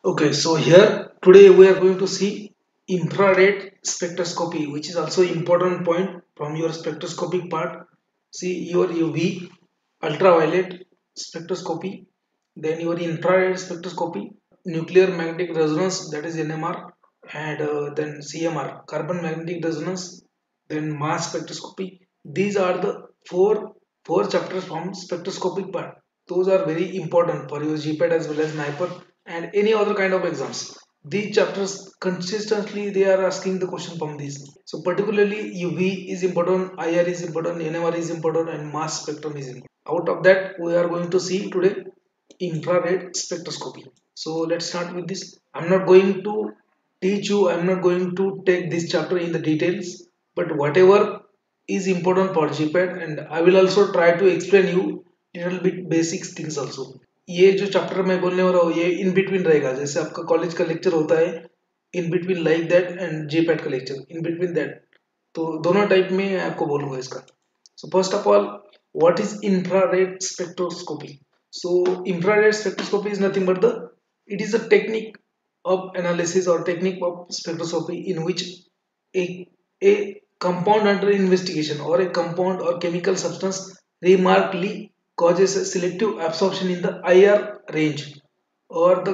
Okay, so here today we are going to see infrared spectroscopy, which is also important point from your spectroscopic part. See your UV, ultraviolet spectroscopy, then your infrared spectroscopy, nuclear magnetic resonance, that is NMR, and then CMR, carbon magnetic resonance, then mass spectroscopy. These are the four chapters from spectroscopic part. Those are very important for your GPAT as well as NIPER and any other kind of exams. These chapters consistently they are asking the question from these. So particularly UV is important, IR is important, NMR is important, and mass spectrum is important. Out of that, we are going to see today infrared spectroscopy. So let's start with this. I'm not going to teach you, I'm not going to take this chapter in the details, but whatever is important for GPAT, and I will also try to explain you little bit basic things also. ये जो chapter मैं बोलने वाला हूँ ये in between रहेगा, जैसे आपका कॉलेज का लेक्चर होता है in between like that and GPAT का लेक्चर इन बिटवीन दैट, तो दोनों टाइप में आपको बोलूंगा इसका. So first of all, what is infrared spectroscopy? So infrared spectroscopy is nothing but it is a technique of analysis or technique of spectroscopy in which a compound under investigation or a compound or chemical substance remarkably causes a selective absorption in the IR range, or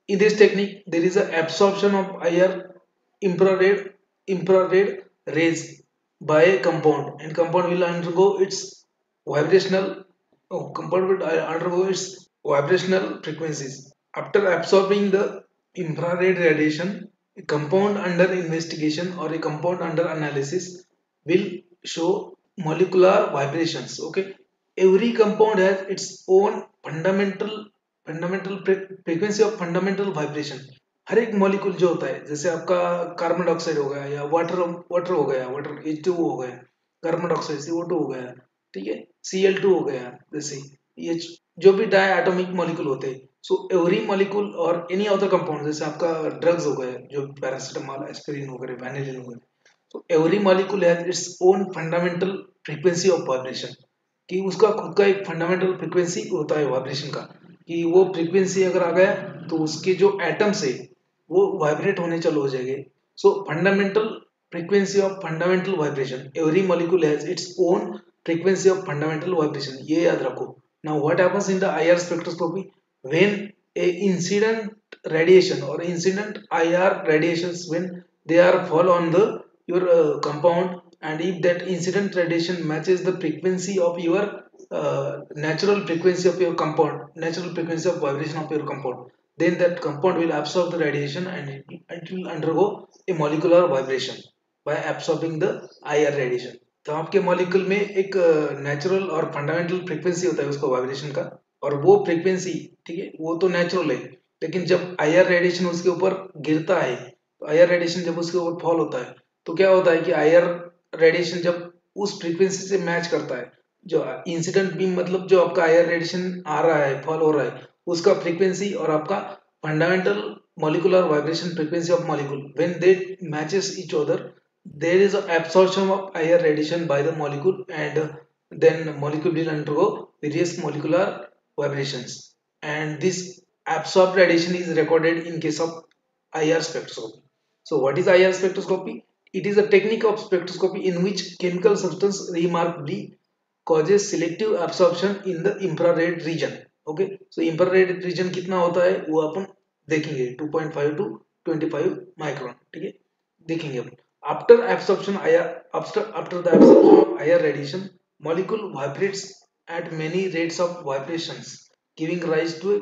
in this technique there is a absorption of IR infrared rays by a compound, and compound will undergo its vibrational compound will undergo its vibrational frequencies. After absorbing the infrared radiation, a compound under investigation or a compound under analysis will show molecular vibrations. Okay, every compound has its own fundamental frequency of fundamental vibration. हर एक molecule जो होता है, जैसे आपका carbon dioxide हो गया या water water हो गया, वाटर H2O हो गया, कार्बन डाइऑक्साइड CO2 हो गया, ठीक है, Cl2 हो गया, जैसे ये जो भी डाई एटॉमिक मॉलिक्यूल होते हैं. सो एवरी मॉलिक्यूल और एनी अदर कंपाउंड, जैसे आपका ड्रग्स हो गए जो पैरासिटामोल एस्पिरिन हो गए वैनिलिन हो गए, तो every molecule has its own fundamental frequency of vibration, कि उसका खुद का एक फंडामेंटल फ्रीक्वेंसी होता है वाइब्रेशन का, कि वो फ्रीक्वेंसी अगर आ गया तो उसके जो एटम्स है वो वाइब्रेट होने चालू हो जाएंगे. सो fundamental frequency of fundamental vibration, every molecule has its own frequency of fundamental vibration, ये याद रखो. Now what happens in the IR spectroscopy when a incident radiation or incident IR radiations, when they are fall on the your compound, and if that incident radiation matches the frequency of your natural frequency of your compound, natural frequency of vibration of your compound, then that compound will absorb the radiation and it will undergo a molecular vibration by absorbing the IR radiation. तो आपके molecule में एक natural और fundamental frequency होता है उसका vibration का, और वो फ्रीक्वेंसी, ठीक है, वो तो नेचुरल है, लेकिन जब आईआर रेडिएशन उसके ऊपर गिरता है, तो आईआर रेडिएशन जब उसके ऊपर फॉल होता है तो क्या होता है कि आईआर रेडिएशन जब उस फ्रीक्वेंसी से मैच करता है, जो इंसिडेंट बीम मतलब जो आपका आईआर रेडिएशन आ रहा है फॉल हो रहा है उसका फ्रीक्वेंसी और आपका fundamental molecular vibration frequency of molecule, when they matches each other, there is an absorption of IR radiation by the molecule, and then molecule will undergo various molecular vibrations, and this absorbed radiation is recorded in case of IR spectroscopy. So what is IR spectroscopy? It is a technique of spectroscopy in which chemical substance remarkably causes selective absorption in the infrared region. Okay, so infrared region कितना होता है वो अपन देखेंगे 2.5 to 25 micron, ठीक है, देखेंगे अपन. After absorption after the absorption of IR radiation, molecule vibrates at many rates of vibrations, giving rise to a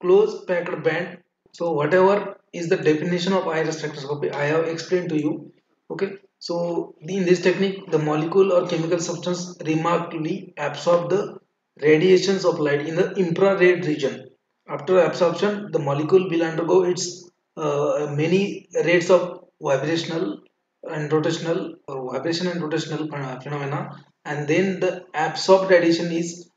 close packed band. So whatever is the definition of IR spectroscopy I have explained to you. Okay, so in this technique the molecule or chemical substance remarkably absorb the radiations of light in the infrared region. After absorption, the molecule will undergo its many rates of vibrational and rotational vibration and rotational phenomena, and then the absorbed radiation is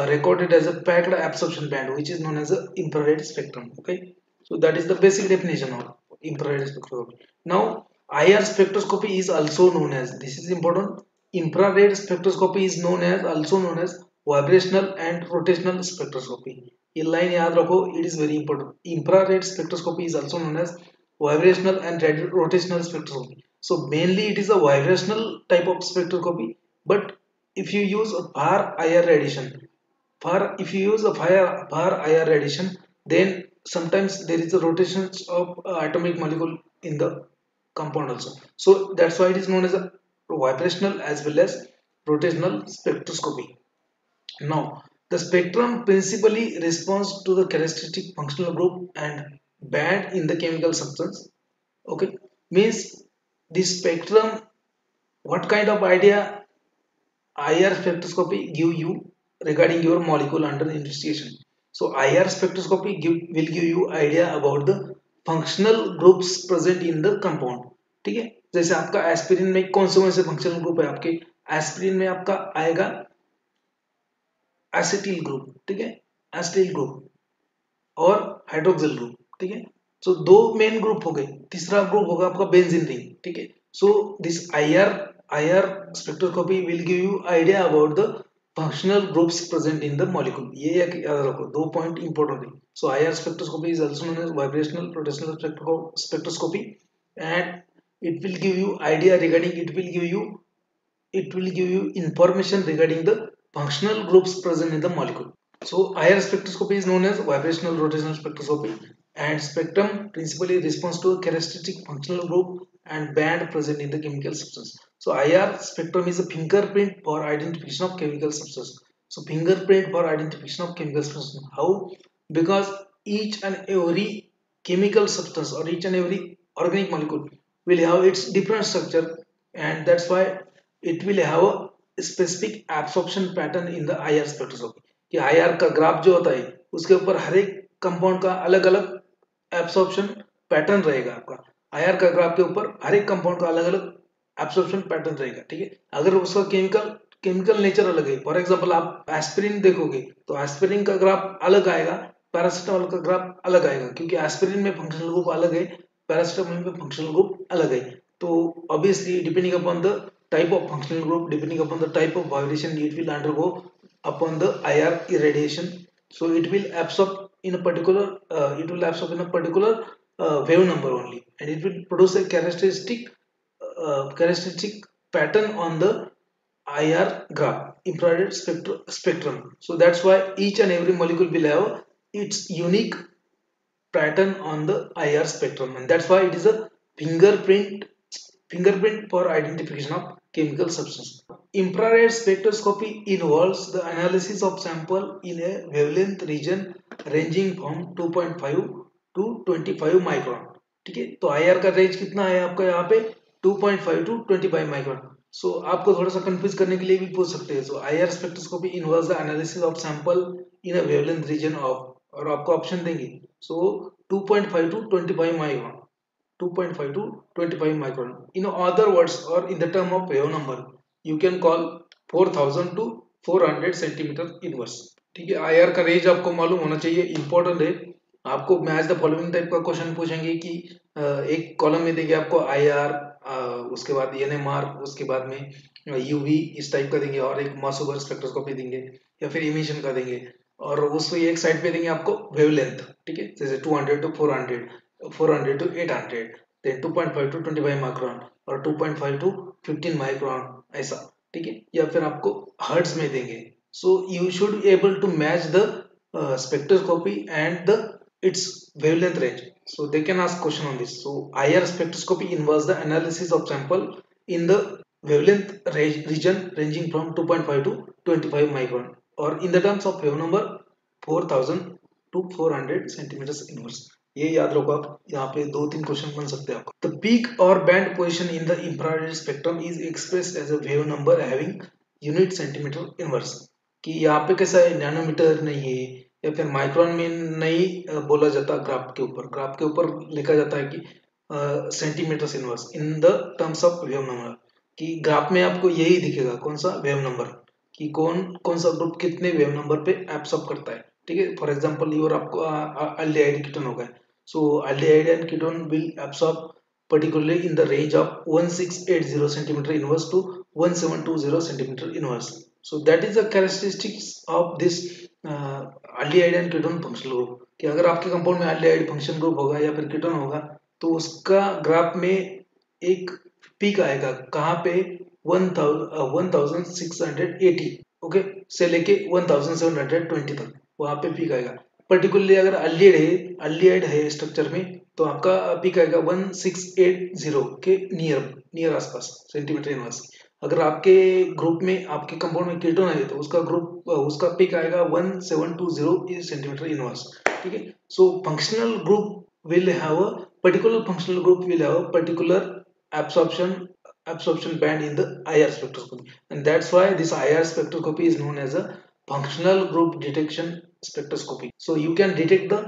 recorded as a packed absorption band, which is known as the infrared spectrum. Okay, so that is the basic definition of infrared spectroscopy. Now, IR spectroscopy is also known as, this is important, infrared spectroscopy is known as also known as vibrational and rotational spectroscopy. ये line याद रखो, it is very important. Infrared spectroscopy is also known as vibrational and rotational spectroscopy. So mainly it is a vibrational type of spectroscopy, but if you use a far IR radiation, if you use a far IR radiation, then sometimes there is a rotation of atomic molecule in the compound also. So that's why it is known as a vibrational as well as rotational spectroscopy. Now, the spectrum principally responds to the characteristic functional group and band in the chemical substance. Okay, means the spectrum, what kind of idea IR spectroscopy give you regarding your molecule under investigation. So IR spectroscopy will give you idea about the functional groups present in the compound. ठीक है, जैसे आपका aspirin में कौन से functional group है, आपके aspirin में आपका आएगा एसिटिल ग्रुप, ठीक है, एसिटिल ग्रुप और हाइड्रोक्सिल ग्रुप, ठीक है। सो दो मेन ग्रुप हो गए, तीसरा ग्रुप होगा आपका बेंजीन रिंग, ठीक है। So this IR spectroscopy will give you idea about the functional groups present in the molecule. ये याद रखो, दो पॉइंट इंपॉर्टेंट है। So IR spectroscopy is also known as vibrational rotational spectroscopy and it will give you idea regarding, it will give you information regarding the functional groups present in the molecule. So IR spectroscopy is known as vibrational rotational spectroscopy, and spectrum principally responds to a characteristic functional group and band present in the chemical substance. So IR spectrum is a fingerprint for identification of chemical substance. So fingerprint for identification of chemical substance. How? Because each and every chemical substance or each and every organic molecule will have its different structure, and that's why it will have a specific absorption pattern in the IR spectroscopy. कि IR का graph जो होता है उसके ऊपर हर एक compound का अलग अलग एब्सॉर्प्शन पैटर्न रहेगा। आपका IR का ग्राफ के ऊपर हर एक कंपाउंड का अलग अलग एब्सॉर्प्शन पैटर्न रहेगा, ठीक है। अगर उसका केमिकल नेचर अलग है, फॉर एग्जांपल आप एस्पिरिन देखोगे तो एस्पिरिन का ग्राफ अलग आएगा, पैरासिटामोल का ग्राफ अलग आएगा, क्योंकि एस्पिरिन में फंक्शनल ग्रुप अलग है, पैरासिटामोल में फंक्शनल ग्रुप अलग है। तो obviously depending upon the type of functional group, depending upon the type of vibration, it will undergo upon the IR irradiation. So it will absorb in a particular wave number only, and it will produce a characteristic pattern on the IR graph, infrared spectrum. So that's why each and every molecule will have its unique pattern on the IR spectrum, and that's why it is a fingerprint for identification of chemical substance. Infrared spectroscopy involves the analysis of sample in a wavelength region ranging from 2.5 to 25 micron, ठीक है। तो IR का range कितना है आपका यहाँ पे 2.5 to 25 micron. सो आपको थोड़ा सा कंफ्यूज करने के लिए भी पूछ सकते हैं। So IR spectroscopy involves the analysis of sample in a wavelength region of, और आपको ऑप्शन देंगे। So 2.5 to 25 micron, 2.5 to 25 micron. In other words, or in the term of wave number, you can call 4000 to 400 centimetre inverse, ठीक है। IR का range आपको मालूम होना चाहिए, इंपॉर्टेंट है। आपको मैच द फॉलोइंग टाइप का क्वेश्चन पूछेंगे कि एक कॉलम में देंगे आपको आईआर, उसके बाद एनएमआर, उसके बाद में यूवी, इस टाइप का देंगे, और एक मास ओवर स्पेक्ट्रोस्कोपी देंगे या फिर इमिशन का देंगे, और उसको एक साइड पे देंगे आपको वेवलेंथ, ठीक है। जैसे 200 to 400, 400 to 800, then 2.5 to 25 micron और 2.5 to 15 माइक्रोन, ऐसा, ठीक है। या फिर आपको हर्ट्ज में देंगे। So you should able to match the spectroscopy and its wavelength range. So they can ask question on this. So IR spectroscopy involves the analysis of sample in the wavelength region ranging from 2.5 to 25 micron, or in the terms of wave number 4000 to 400 centimeters inverse. ये याद रखो आप, यहाँ पे दो तीन question बन सकते हैं आपको। द पीक और band position in the infrared spectrum is expressed as a wave number having unit centimetre inverse. कि यहाँ पे कैसा है, नैनोमीटर नहीं है या फिर माइक्रोन में नहीं बोला जाता, ग्राफ के ऊपर लिखा जाता है कि centimetre inverse in the terms of wave number. कि ग्राफ में आपको यही दिखेगा, कौन सा वेव नंबर, कि कौन सा ग्रुप कितने वेव नंबर पे एब्सॉर्ब करता है, ठीक है। फॉर एग्जांपल ये और आपको एल्डिहाइड कीटोन होगा, so aldehyde and ketone will absorb particularly in the range of 1680 centimeter inverse to 1720 centimeter inverse. So that is the characteristics of this aldehyde and ketone functional group, कि अगर आपके compound में aldehyde function group होगा या फिर ketone होगा तो उसका ग्राफ में एक पीक आएगा कहाँ पे 1680 ओके से लेके 1720 तक वहां पे पीक आएगा। पर्टिकुलरली अगर अल्डिहाइड है स्ट्रक्चर में तो आपका पीक आएगा 1680 के नियर नियर आसपास सेंटीमीटर इनवर्स। अगर आपके ग्रुप में आपके कंपाउंड में कीटोन है तो उसका ग्रुप उसका पीक आएगा 1720 सेंटीमीटर इनवर्स। ठीक है, so functional group will have a particular functional group will have a particular absorption band in the IR spectroscopy, and that's why this IR spectroscopy is known as a functional group detection spectroscopy. So you can detect the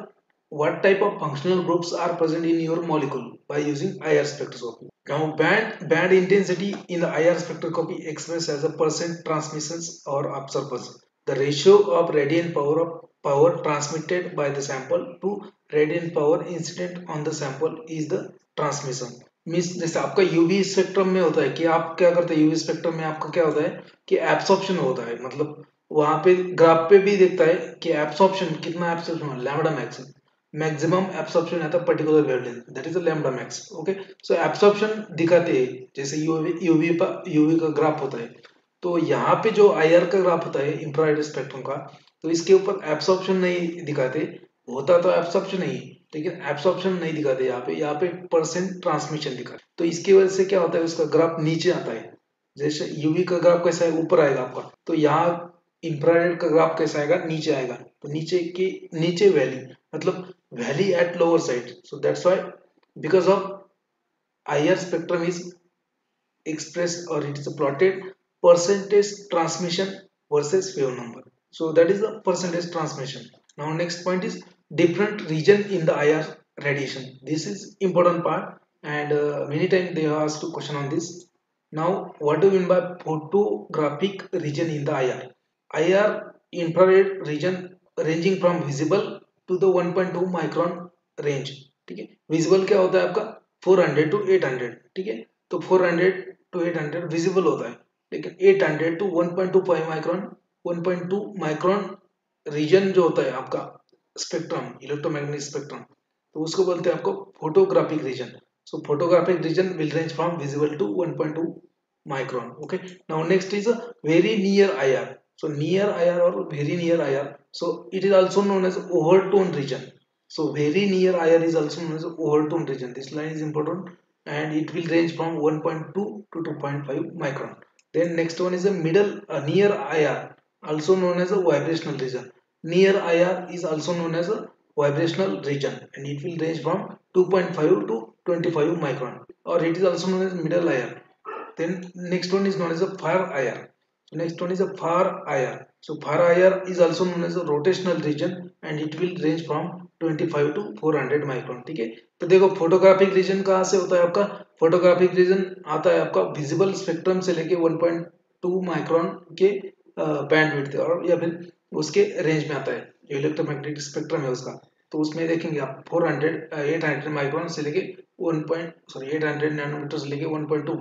what type of functional groups are present in your molecule by using IR spectroscopy. Now band intensity in the IR spectroscopy expressed as a percent transmissions or absorbance, the ratio of radiant power transmitted by the sample to radiant power incident on the sample is the transmission. Means जैसे आपका UV spectrum में होता है कि आप क्या करते हैं, यूवी स्पेक्ट्रम में आपका क्या होता है कि एब्सॉर्प्शन होता है, मतलब वहां पे ग्राफ पे भी देखता है कि एब्सॉर्प्शन कितना absorption lambda max maximum absorption आता है particular wavelength, that is the lambda max. Okay, so absorption दिखाते हैं जैसे यूवी का ग्राफ होता है, तो यहाँ पे जो आईआर का ग्राफ होता है इंफ्रारेड स्पेक्ट्रम का, तो इसके ऊपर एब्सॉर्प्शन नहीं दिखाते, होता तो एब्सॉर्प्शन नहीं, लेकिन एब्सॉर्प्शन नहीं दिखाते यहाँ पे परसेंट ट्रांसमिशन दिखा, तो इसकी वजह से क्या होता है उसका ग्राफ नीचे आता है। जैसे यूवी का ग्राफ कैसा है ऊपर आएगा आपका, तो यहाँ इंफ्रारेड का ग्राफ कैसा आएगा नीचे आएगा, तो नीचे की नीचे वैली मतलब valley at lower side, so that's why because of IR spectrum is expressed or it is plotted percentage transmission versus wave number. So that is the percentage transmission. Now next point is different region in the IR radiation. This is important part, and many times they have asked a question on this. Now what do you mean by photographic region in the IR? IR infrared region ranging from visible to the 1.2 micron range। ठीक है, visible क्या होता है आपका 400 to 800। ठीक है, तो 400 to 800 visible होता है, लेकिन 800 टू 1.25 माइक्रोन 1.2 माइक्रोन रीजन जो होता है आपका स्पेक्ट्रम इलेक्ट्रोमैग्नेटिक स्पेक्ट्रम, तो उसको बोलते हैं आपको photographic region. So photographic region will range from visible to 1.2 micron। Okay, now next is a very near IR. So near IR or very near IR, so it is also known as overtone region. So very near IR is also known as overtone region. This line is important, and it will range from 1.2 to 2.5 micron. Then next one is a middle near IR, also known as a vibrational region. Near IR is also known as a vibrational region, and it will range from 2.5 to 25 micron, or it is also known as middle IR. Then next one is known as a far IR. So next one is a far IR. So far IR is also known as a rotational region, and it will range from 25 to 400 micron. ठीक है, तो देखो photographic reason कहाँ से होता है आपका, photographic reason आता है आपका विजिबल स्पेक्ट्रम से लेके 1.2 माइक्रोन के बैंड विड्थ और या फिर उसके रेंज में आता है, जो इलेक्ट्रोमैग्नेटिक स्पेक्ट्रम है उसका, तो उसमें देखेंगे आप 800 माइक्रोन से लेके 800 नैनोमीटर से लेके 1.2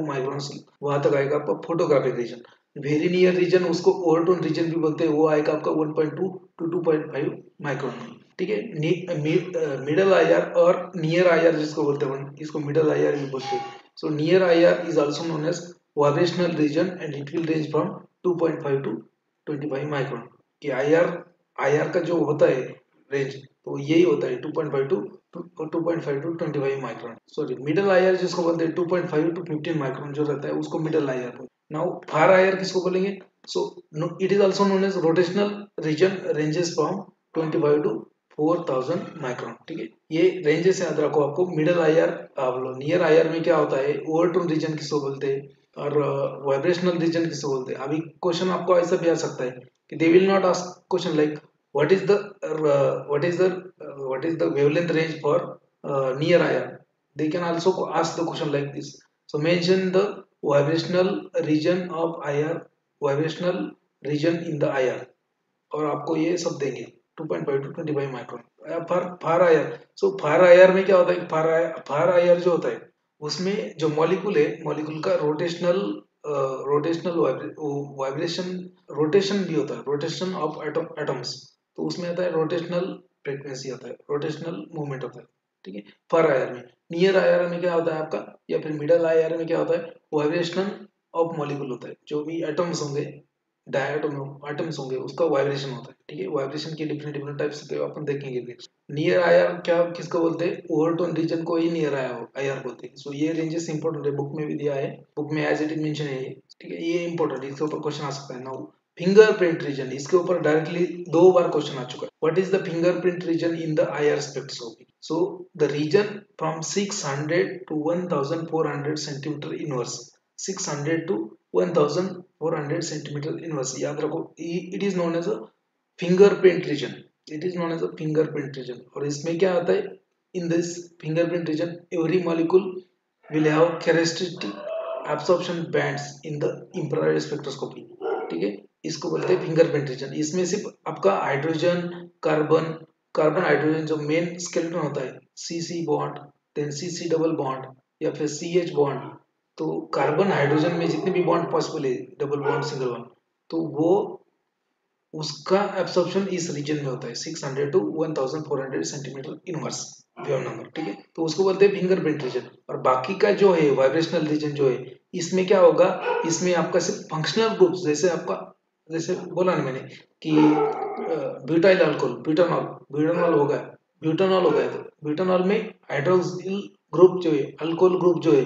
माइक्रोन वहां तक आएगा आपका photographic region. Very near region उसको ओवरटोन रीजन भी बोलते हैं, वो आएगा आपका 1.2 टू 2.5 माइक्रोन। ठीक है, मिडल आईआर और नियर आईआर जिसको बोलते हैं इसको मिडल आईआर भी बोलते हैं। So near IR is also known as vibrational region, and it will range from 2.5 to 25 micron. कि आईआर आईआर का जो होता है रेंज, तो यही होता है 2.5 to 2.5 to 25 micron. Sorry, middle IR जिसको बोलते हैं 2.5 टू 15 माइक्रोन जो रहता है उसको मिडल आईआर बोलते हैं। नाउ फार आईआर किसको बोलेंगे, so it is also known as rotational region, ranges from 25 to 4000 micron. ठीक है, ये रेंजेस याद रखो आपको। मिडल आईआर नियर आईआर में क्या होता है, ओवरटोन रीजन किसको बोलते हैं और वाइब्रेशनल रीजन किसको बोलते हैं। अभी क्वेश्चन आपको ऐसा भी आ सकता है कि दे will not ask question like what is the what is the wavelength range for near IR. They can also ask the question like this. So mention the vibrational region of IR, vibrational region in the IR, और आपको ये सब देंगे 2.5 to 25 micron far IR. So far IR में क्या होता है कि फार आईआर जो होता है उसमें जो मॉलिक्यूल है, मॉलिक्यूल का रोटेशनल रोटेशनल वाइब्रेशन, रोटेशन भी होता है, रोटेशन ऑफ एटम्स, तो उसमें आता है रोटेशनल फ्रीक्वेंसी, आता है रोटेशनल मूवमेंट होता है, ठीक है। फर आयर में, नियर आयर में क्या होता है आपका, या फिर मिडल आयर में क्या होता है, वाइब्रेशन ऑफ मॉलिक्यूल होता है, जो भी एटम्स होंगे, डायटम एटम्स होंगे, उसका वाइब्रेशन होता है, ठीक है। वाइब्रेशन के डिफरेंट डिफरेंट टाइप्स होते हैं, अपन देखेंगे नेक्स्ट। नियर आयर क्या किसको बोलते हैं, ओवरटोन रीजन को ही नियर आयर बोलते हैं। सो ये रेंजेस इंपॉर्टेंट है, बुक में भी दिया है, बुक में एज इट इज मेंशन है ये, ठीक है, ये इंपॉर्टेंट है, इसके ऊपर क्वेश्चन आ सकता है। नाउ फिंगरप्रिंट रीजन, इसके ऊपर डायरेक्टली 2 बार क्वेश्चन आ चुका है। What is the fingerprint region in the IR spectroscopy? So the region from 600 to 1400 centimetre inverse, 600 to 1400 centimetre inverse, याद रखो, it is known as a fingerprint region, it is known as a fingerprint region. और इसमें क्या आता है, in this fingerprint region every molecule will have characteristic absorption bands in the infrared spectroscopy, ठीक है। इसको बोलते हैं फिंगरप्रिंट रीजन। इसमें सिर्फ आपका हाइड्रोजन, कार्बन, कार्बन हाइड्रोजन जो मेन स्केलेटन होता है, सी सी बॉन्ड, देन सी सी डबल बॉन्ड, या फिर सी एच बॉन्ड, तो कार्बन हाइड्रोजन में जितने भी बॉन्ड पॉसिबल है, डबल बॉन्ड, सिंगल बॉन्ड, तो वो उसका एब्सॉर्प्शन इस रीजन में होता है, 600 to 1400 centimetre inverse wave number, ठीक है। तो उसको बोलते हैं फिंगरप्रिंट रीजन। और बाकी का जो है वाइब्रेशनल रीजन जो है, इसमें क्या होगा, इसमें आपका सिर्फ फंक्शनल ग्रुप्स, जैसे आपका, जैसे बोला ना मैंने कि ब्यूटाइल अल्कोहल, ब्यूटानॉल, ब्यूटानॉल हो गया, ब्यूटानॉल हो गया, तो ब्यूटानॉल में हाइड्रोक्सिल ग्रुप जो है, अल्कोहल ग्रुप जो है,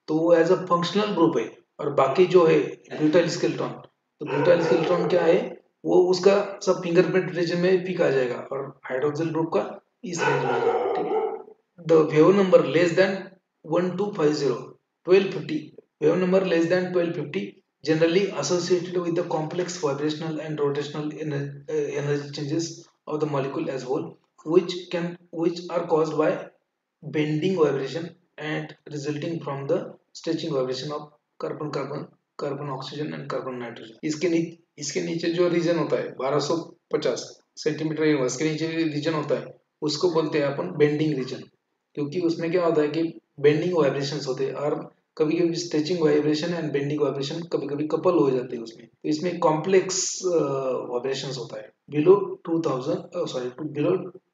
तो वो एज अ फंक्शनल ग्रुप है। और बाकी जो है ब्यूटाइल स्केलेटन, तो ब्यूटाइल स्केलेटन क्या है, वो उसका सब फिंगरप्रिंट रीजन में पिक आ जाएगा, और हाइड्रोक्सिल ग्रुप का इस रेंज में आ जाएगा, ठीक है। The wave number less than 1250, 1250, wave number less than 1250 generally associated with the complex vibrational and rotational energy changes of the molecule as whole, which are caused by bending vibration and resulting from the stretching vibration of carbon carbon, carbon oxygen and carbon nitrogen. इसके नीचे जो reason होता है 1250 centimetre inverse के नीचे reason होता है, उसको बोलते हैं अपन बेंडिंग रीजन, क्योंकि उसमें क्या होता है कि बेंडिंग वाइब्रेशंस होते हैं, और कभी कभी stretching vibration and bending vibration कभी कभी कपल हो जाते हैं उसमें, तो इसमें कॉम्प्लेक्स वाइब्रेशंस होता है below 2000, sorry, below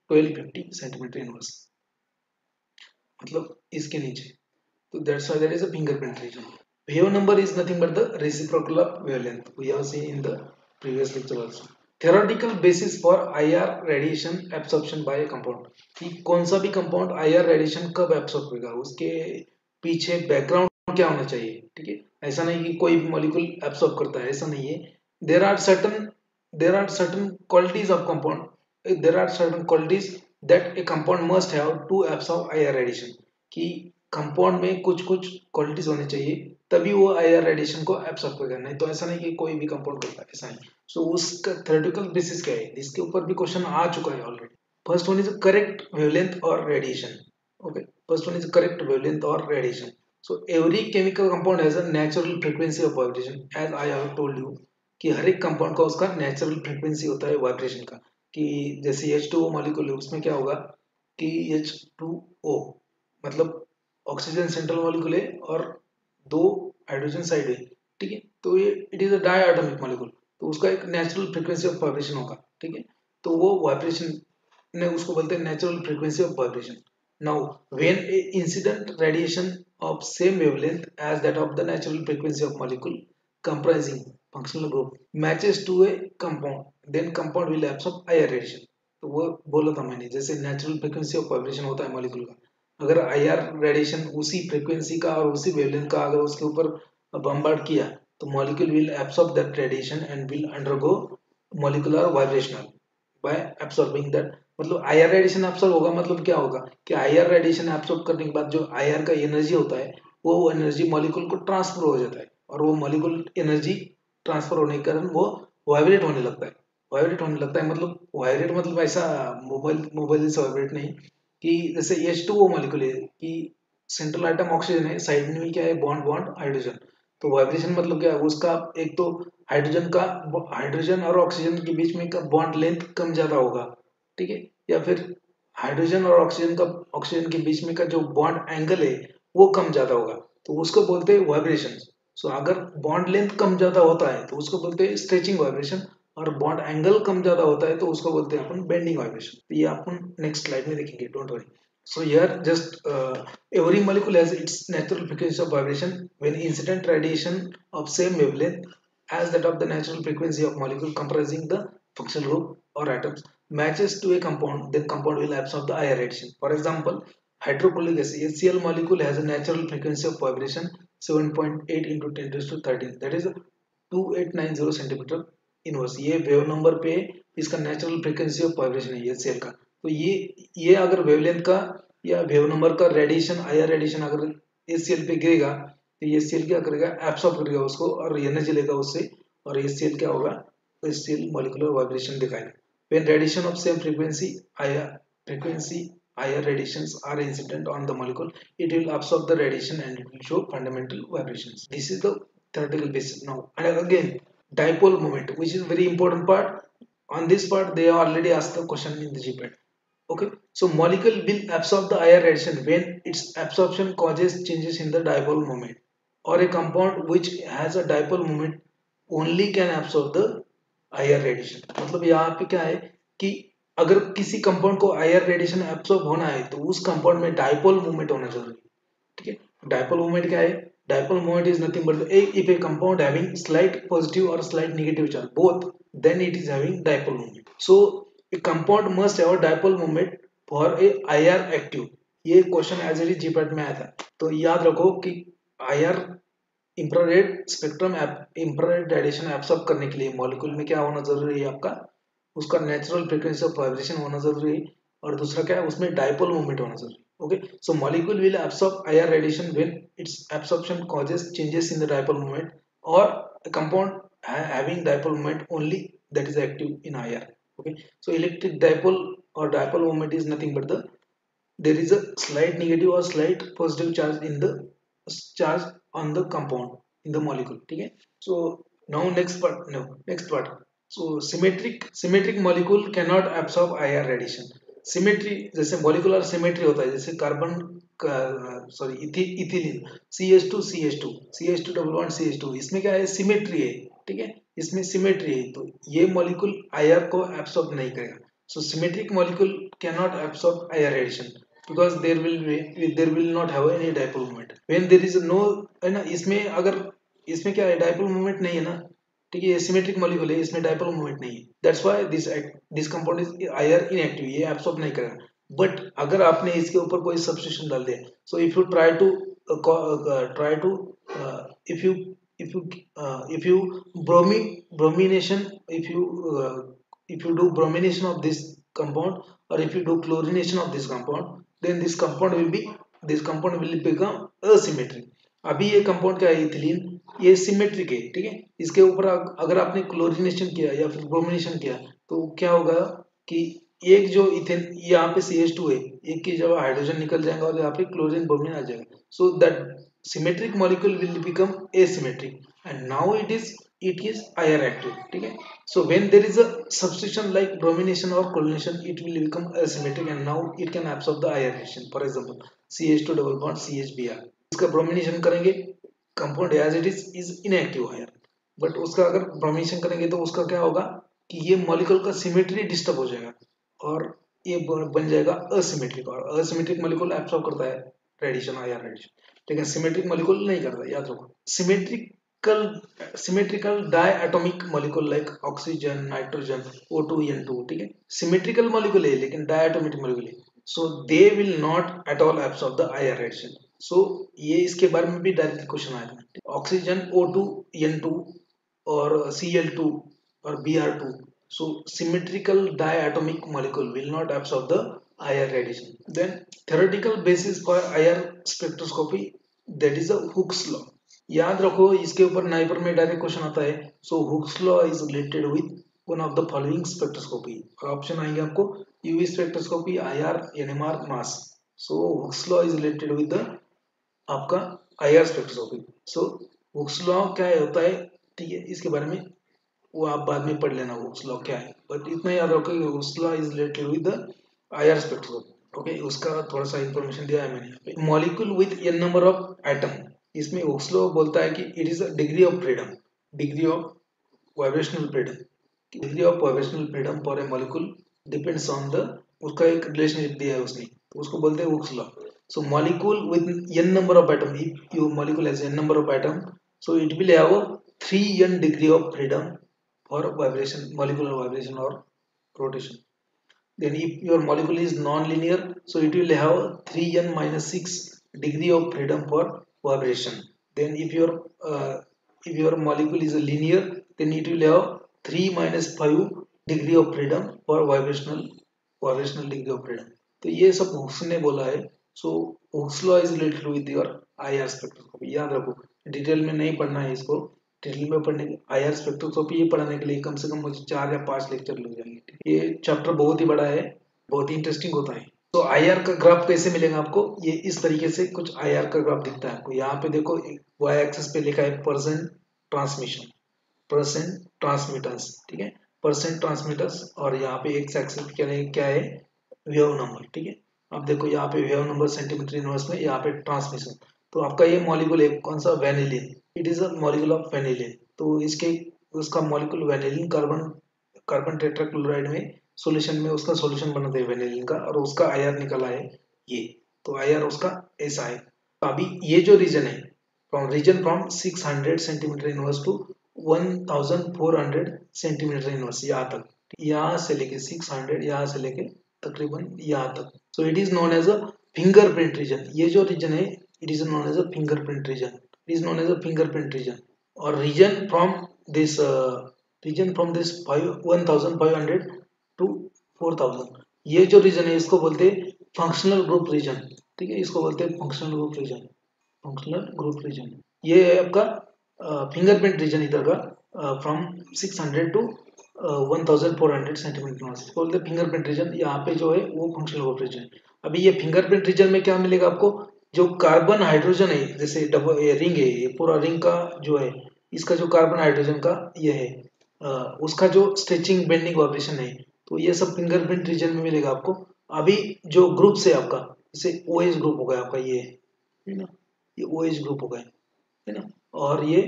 1250 centimetre inverse, मतलब इसके नीचे, तो that's why there is a fingerprint region. Wave number is nothing but the reciprocal of wavelength. We have seen in the previous lecture also. Theoretical basis for IR radiation absorption by a compound. कि कौन सा भी compound IR radiation कब absorb होगा, उसके पीछे background क्या होना चाहिए, ठीक है। ऐसा नहीं कि कोई भी मॉलिक्यूल एब्सॉर्ब करता है, ऐसा नहीं है। There are certain qualities of compound, there are certain qualities that a compound must have to absorb IR radiation, कि कंपाउंड में कुछ कुछ क्वालिटीज होनी चाहिए, तभी वो आईआर रेडिएशन को एब्सॉर्ब करेगा, नहीं तो ऐसा नहीं कि कोई भी कंपाउंड करता है, ऐसा नहीं। सो उसका थ्योरेटिकल बेसिस क्या है, इसके ऊपर भी क्वेश्चन आ चुका है already. First one is correct wavelength और radiation, okay, first one is correct wavelength और radiation. So every chemical compound has a natural frequency of vibration, as I have told you, कि हर एक कंपाउंड का उसका नेचुरल फ्रीक्वेंसी होता है vibration का। कि जैसे H2O मॉलिक्यूल है, उसमें क्या होगा कि H2O मतलब ऑक्सीजन सेंट्रल मॉलिक्यूल है और 2 हाइड्रोजन साइड है, ठीक है। तो ये it is a diatomic molecule, तो उसका एक नेचुरल फ्रीक्वेंसी ऑफ वाइब्रेशन होगा, ठीक है। तो वो वाइब्रेशन ने उसको बोलते हैं natural frequency of vibration. Now when a incident radiation of same wavelength as that of the natural frequency of molecule comprising functional group matches to a compound, then compound will absorb IR radiation. तो वो बोला था मैंने, जैसे natural frequency of vibration होता है molecule का, अगर आईआर रेडिएशन उसी फ्रीक्वेंसी का और उसी वेवलेंथ का अगर उसके ऊपर बम्बार्ड किया, तो molecule will absorb that radiation and will undergo molecular vibrational by absorbing that. मतलब आईआर रेडिएशन एब्सॉर्ब होगा, मतलब क्या होगा कि आईआर रेडिएशन एब्सॉर्ब करने के बाद जो आईआर का एनर्जी होता है, वो एनर्जी मॉलिक्यूल को ट्रांसफर हो जाता है, और वो मॉलिक्यूल एनर्जी ट्रांसफर होने के कारण वो वाइब्रेट होने लगता है। वाइब्रेट होने लगता है मतलब वाइब्रेट मतलब ऐसा मोबाइल मोबाइल से वाइब्रेट नहीं, कि जैसे H2O मॉलिक्यूल है, कि सेंट्रल आइटम ऑक्सीजन है, साइड में क्या है, बॉन्ड बॉन्ड हाइड्रोजन। तो वाइब्रेशन मतलब क्या है, उसका एक तो हाइड्रोजन और ऑक्सीजन के बीच में का बॉन्ड लेंथ कम ज्यादा होगा, ठीक है। या फिर हाइड्रोजन और ऑक्सीजन के बीच में का जो बॉन्ड एंगल है वो कम ज्यादा होगा, तो उसको बोलते हैं वाइब्रेशन। सो अगर बॉन्ड लेंथ कम ज़्यादा होता है तो उसको बोलते हैं स्ट्रेचिंग वाइब्रेशन, और बॉन्ड एंगल कम ज़्यादा होता है तो उसको बोलते हैं अपन बेंडिंग वाइब्रेशन। तो ये अपन नेक्स्ट स्लाइड में देखेंगे, don't worry. So here just every molecule has its natural frequency of vibration when incident radiation of same wavelength as that of the natural frequency of molecule comprising the functional group or atoms matches to a compound, then compound will absorb the higher radiation. For example, hydrochloric acid HCl molecule has a natural frequency of vibration 7.8 into 10 raised to 13, that is 2890 centimetre inverse. ये wave number पे इसका natural frequency of vibration है HCl का। तो ये अगर wavelength का या वेव नंबर का रेडिएशन आया रेडिएशन अगर HCl पे गिरेगा तो ये HCl क्या करेगा, एब्सॉर्ब करेगा उसको और एनर्जी लेगा उससे, और HCl क्या होगा, HCl मॉलिक्यूलर वाइब्रेशन दिखाएगा। When radiation of same frequency higher radiations are incident on the molecule, it will absorb the radiation and it will show fundamental vibrations. This is the theoretical basis. Now and again, dipole moment, which is very important part. On this part they already asked the question in the GPAT. Okay, so molecule will absorb the higher radiation when its absorption causes changes in the dipole moment, or a compound which has a dipole moment only can absorb the higher radiation. मतलब यहाँ पे क्या है कि अगर किसी compound को higher radiation absorb होना है तो उस कंपाउंड में डाइपोल मूवमेंट होना जरूरी है। ठीक है, डाइपोल मूवमेंट क्या है, dipole movement is nothing but if a compound having slight positive और slight negative charge both, then it is having dipole movement. So a compound must have a dipole movement for a IR active. ये question as it is GPAT में आया था, तो याद रखो कि IR infrared spectrum infrared radiation absorb करने के लिए मॉलिक्यूल में क्या होना जरूरी है, आपका उसका नेचुरल फ्रीक्वेंसी ऑफ वाइब्रेशन होना जरूरी है, और दूसरा क्या है, उसमें डाइपोल मूवमेंट होना जरूरी है। Okay, so molecule will absorb IR radiation when it's absorption causes changes in the dipole movement, और a compound having dipole moment only that is active in IR. Okay, so electric dipole or dipole moment is nothing but there is a slight negative or slight positive charge in the charge on the compound in the molecule. ठीक है, so now next part. So symmetric molecule cannot absorb IR radiation. Symmetry जैसे molecular symmetry होता है, जैसे carbon sorry ethylene CH2 double bond CH2, इसमें क्या है, symmetry है। ठीक है, इसमें सिमेट्री है तो ये मॉलिक्यूल आईआर को एब्सॉर्ब नहीं करेगा। So symmetric molecule can not absorb IR radiation because there will not have any dipole moment when there is no, है ना, इसमें अगर इसमें क्या है, डाइपोल मोमेंट नहीं है ना। ठीक है, ये सिमेट्रिक मॉलिक्यूल है, इसमें डाइपोल मोमेंट नहीं है, that's why this compound is IR inactive, ये एब्सॉर्ब नहीं करेगा। बट अगर आपने इसके ऊपर कोई सब्स्टिट्यूशन डाल दिया, so if you try to if you if you bromination if you do bromination of this compound, or if you do chlorination of this compound, then this compound will become asymmetric. अभी ये compound क्या है, ethylene, ये symmetric है। ठीक है, इसके ऊपर अगर आपने क्लोरिनेशन किया या फिर ब्रोमिनेशन किया तो क्या होगा कि एक जो इथेन यहाँ पे CH2 है, एक की जगह हाइड्रोजन निकल जाएगा और यहाँ पे क्लोरीन ब्रोमीन आ जाएगा, so that symmetric molecule will become asymmetric and now it is IR active. ठीक है, so when there is a substitution like bromination or chlorination, it will become asymmetric and now it can absorb the IR radiation. For example, CH2 double bond CHBr, इसका bromination करेंगे, compound as it is inactive IR, but उसका अगर bromination करेंगे तो उसका क्या होगा कि ये मॉलिक्यूल का सिमेट्री डिस्टर्ब हो जाएगा और ये बन जाएगा असिमेट्रिक, और असिमेट्रिक मॉलिक्यूल एब्सॉर्ब करता है रेडिएशन IR रेडिएशन, लेकिन सिमेट्रिक मॉलिक्यूल नहीं करता, याद रखो। Symmetrical diatomic molecule like oxygen, nitrogen, O2 N2, ठीक है, सिमेट्रिकल मॉलिक्यूल है लेकिन डायटोमिक मॉलिक्यूल है, so they will not at all absorb the IR radiation. So ये इसके बारे में भी डायरेक्ट क्वेश्चन आया था, ऑक्सीजन O2 N2 और Cl2 और Br2, so symmetrical diatomic molecule will not absorb the IR radiation. Then theoretical basis for IR spectroscopy, that is a Hooke's law. याद रखो इसके ऊपर नाइपर में डायरेक्ट क्वेश्चन आता है, so Hooke's law is related with one of the following spectroscopy, और option आएंगे आपको UV spectroscopy, IR, NMR, MAS. So Hooke's law is related with the आपका IR spectroscopy. So Hooke's law क्या होता है, ठीक है, इसके बारे में वो आप बाद में पढ़ लेना Hooke's law क्या है, बट इतना याद रखो कि Hooke's law is related with the IR spectroscopy. Okay, उसका थोड़ा सा इंफॉर्मेशन दिया है मैंने यहाँ पे। Molecule with n number of atom, इसमें हुक्स लॉ बोलता है कि it is a degree of freedom, degree of vibrational freedom, degree of vibrational freedom for a molecule depends on the, उसका एक रिलेशनशिप दिया है उसने, तो उसको बोलते हैं Hooke's law. So molecule with n number of atom, if your molecule has n number of atom, so it will have a 3n degree of freedom for vibration, molecular vibration or rotation. Then if your molecule is non-linear, so it will have 3n minus 6 degree of freedom for vibration. Then if your molecule is a linear, then it will have 3 minus 5 degree of freedom for vibrational degree of freedom. तो ये सब hooks ने बोला है. So Hooke's law is related with your IR spectroscopy. याद रखो, detail में नहीं पढ़ना है इसको. डिटेल में पढ़ने IR स्पेक्ट्रोस्कोपी ये पढ़ने के लिए कम से कम मुझे 4 या 5 लेक्चर लग जाएंगे. ये चैप्टर बहुत ही बड़ा है, बहुत ही इंटरेस्टिंग होता है. तो IR का ग्राफ कैसे मिलेगा आपको, ये इस तरीके से कुछ IR का ग्राफ दिखता है आपको. यहाँ पे देखो y एक्सिस पे लिखा है परसेंट ट्रांसमिशन, परसेंट ट्रांसमिटेंस, ठीक है, परसेंट ट्रांसमिटेंस. और यहाँ पे एक्स एक्सिस क्या है, वेव नंबर, ठीक है. अब देखो यहाँ पे वेव नंबर सेंटीमीटर इनवर्स में, यहाँ पे ट्रांसमिशन. तो आपका ये मॉलिक्यूल है कौन सा, vanillin. It is a molecule of vanillin. तो इसके उसका molecule vanillin, carbon carbon tetrachloride में सॉल्यूशन में उसका सॉल्यूशन बनाते हैं वेनिलिन का, और उसका IR निकला है ये. तो IR उसका ऐसा है. तो अभी ये जो रीजन है, from 600 centimetre inverse two 1400 centimetre inverse, यहाँ तक, यहाँ से लेके 600, यहाँ से लेके तकरीबन यहाँ तक. So it is known as a fingerprint region. ये जो रीजन है, it is known as a fingerprint region. It is known as a fingerprint region. और रीजन फ्रॉम दिस 1500 टू 4000, ये जो रीजन है इसको बोलते हैं फंक्शनल ग्रुप रीजन. ठीक है, इसको बोलते हैं functional group region. Functional group region ये है आपका फिंगरप्रिंट रीजन इधर का, फ्रॉम 600 टू 1400 सेंटीमीटर बोलते हैं फिंगरप्रिंट रीजन. यहाँ पे जो है वो फंक्शनल ग्रुप रीजन. अभी ये फिंगरप्रिंट रीजन में क्या मिलेगा आपको, जो कार्बन हाइड्रोजन है, जैसे डबल रिंग है, ये पूरा रिंग का जो है, इसका जो कार्बन हाइड्रोजन का ये है, उसका जो स्ट्रेचिंग बेंडिंग वाइब्रेशन है, तो ये सब फिंगरप्रिंट रीजन में मिलेगा आपको. अभी जो ग्रुप से आपका, जैसे OH ग्रुप हो गया आपका, ये है ना, ये OH ग्रुप हो गया है ना, और ये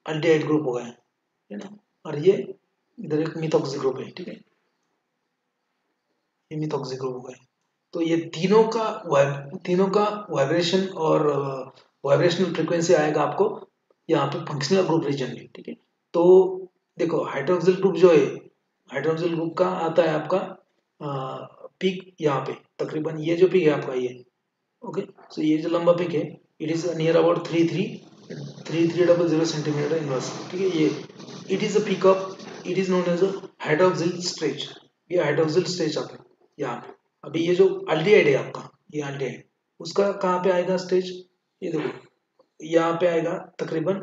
अल्डिहाइड ग्रुप हो गया है ना, और ये इधर एक मिथॉक्सी ग्रुप है. ठीक है, ये मिथॉक्सी ग्रुप हो गया. तो ये तीनों का वाइब्रेशन और वाइब्रेशनल फ्रीक्वेंसी आएगा आपको यहाँ पे फंक्शनल ग्रुप रीजन में. ठीक है, तो देखो हाइड्रोक्सिल ग्रुप जो है, हाइड्रोक्सिल ग्रुप का आता है आपका पीक यहाँ पे, तकरीबन ये जो पीक है आपका ये, ओके. सो ये जो लंबा पीक है, it is near about 3300 centimetre inverse. ठीक है, ये it is a peak of, it is known as a hydroxyl stretch. ये हाइड्रोक्सिल स्ट्रेच आता है यहाँ पे. अभी ये जो अल्डिहाइड है आपका, ये अल्डिहाइड, उसका कहाँ पे आएगा स्टेज, ये देखो यहाँ पे आएगा तकरीबन,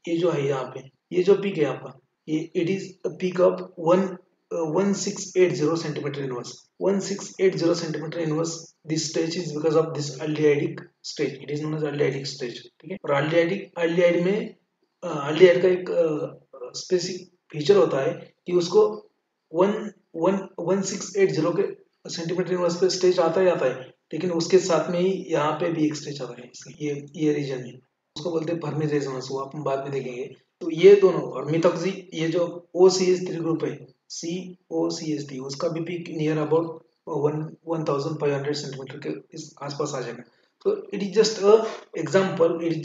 ये जो है यहाँ पे, ये जो पीक है आपका, ये it is peak of 1680 centimetre inverse. 1680 centimetre inverse. This stage is because of this aldehydic stage. It is known as aldehydic stage. ठीक है, और अल्डिहाइड में अल्डिहाइड का एक स्पेसिफिक फीचर होता है कि उसको 1680 के सेंटीमीटर इनवर्स पे स्टेज आता है, लेकिन उसके साथ में ही यहाँ पे भी एक स्टेज आता है, ये रीजन है, उसको बोलते हैं फर्मी रेजोनेंस. वो आप बाद में देखेंगे. तो ये दोनों, और मिथॉक्सी, ये जो OCH3 ग्रुप है, COCH3, उसका भी पीक नियर अबाउट 1500 सेंटीमीटर के इस आसपास आ जाएगा. तो it is just a example, it is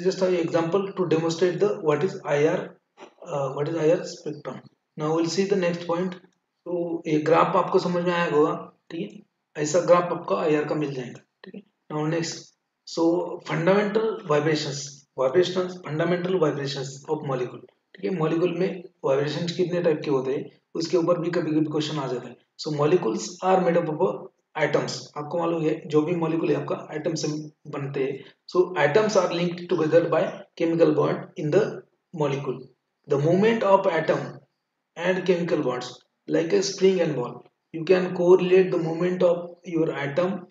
just a example to demonstrate the what is IR spectrum. Now will see the next point. तो ये ग्राफ आपको समझ में आया होगा. ठीक है, ऐसा ग्राफ आपको IR का मिल जाएगा. ठीक है, now next. So fundamental vibrations of molecule. ठीक है, मॉलिक्यूल में वाइब्रेशंस कितने टाइप के होते हैं, उसके ऊपर भी कभी कभी क्वेश्चन आ जाता है. So molecules are made up of atoms. आपको मालूम है जो भी मॉलिक्यूल है आपका एटम से बनते हैं. So atoms are linked together by chemical bond in the molecule. The movement of atom and chemical bonds like a spring and ball. You can correlate the movement of your atom